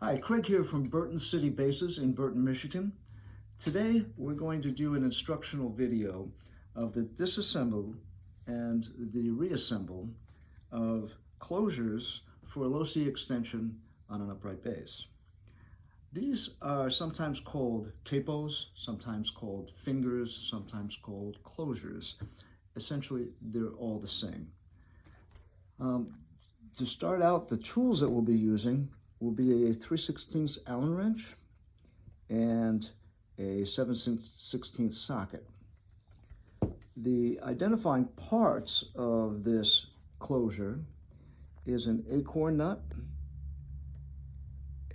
Hi, Craig here from Burton City Bases in Burton, Michigan. Today we're going to do an instructional video of the disassemble and the reassemble of closures for a low-C extension on an upright base. These are sometimes called capos, sometimes called fingers, sometimes called closures. Essentially, they're all the same. To start out, the tools that we'll be using will be a 3/16 Allen wrench and a 7/16 socket. The identifying parts of this closure is an acorn nut,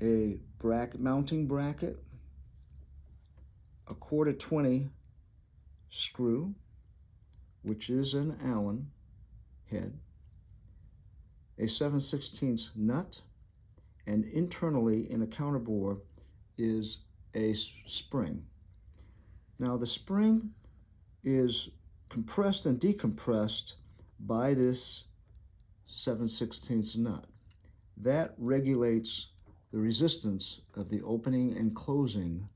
a mounting bracket, a 1/4-20 screw, which is an Allen head, a 7/16 nut, and internally in a counterbore is a spring. Now the spring is compressed and decompressed by this 7/16 nut. That regulates the resistance of the opening and closing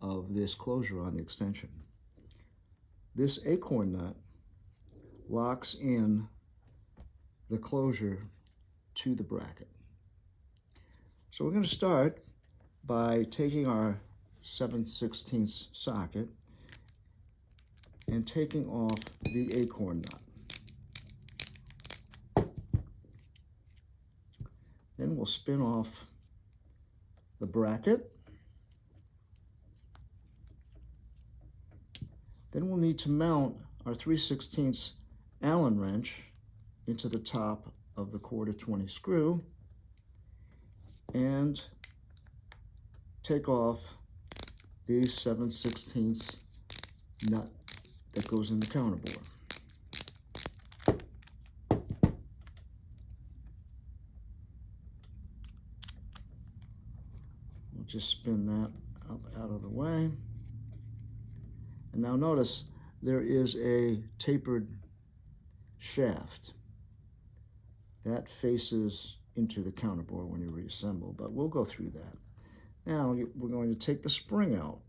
of this closure on the extension. This acorn nut locks in the closure to the bracket. So we're going to start by taking our 7/16 socket and taking off the acorn nut. Then we'll spin off the bracket. Then we'll need to mount our 3/16 Allen wrench into the top of the 1/4-20 screw and take off the 7/16 nut that goes in the counterbore. We'll just spin that up out of the way. And now notice there is a tapered shaft that faces into the counterbore when you reassemble, but we'll go through that. Now we're going to take the spring out.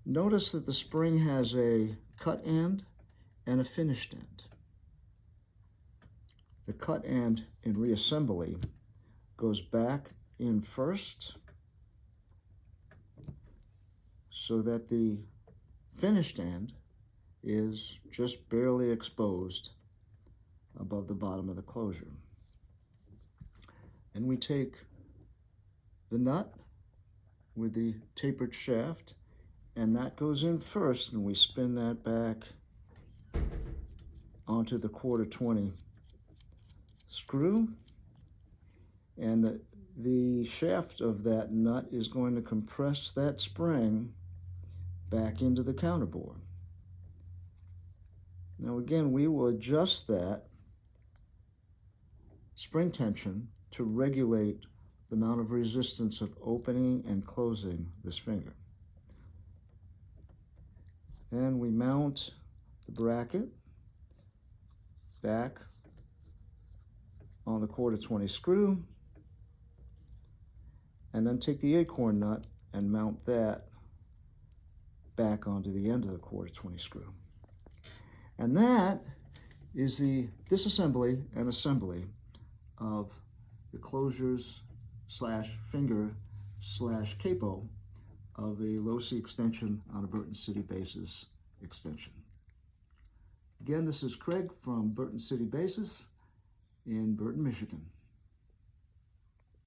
Notice that the spring has a cut end and a finished end. The cut end in reassembly goes back in first so that the finished end is just barely exposed above the bottom of the closure. And we take the nut with the tapered shaft, and that goes in first, and we spin that back onto the 1/4-20 screw, and the shaft of that nut is going to compress that spring back into the counterbore. Now again, we will adjust that spring tension to regulate the amount of resistance of opening and closing this finger. Then we mount the bracket back on the 1/4-20 screw, and then take the acorn nut and mount that back onto the end of the 1/4-20 screw. And that is the disassembly and assembly of the closures / finger / capo of a low-C extension on a Burton City Bases extension. Again, this is Craig from Burton City Bases in Burton, Michigan.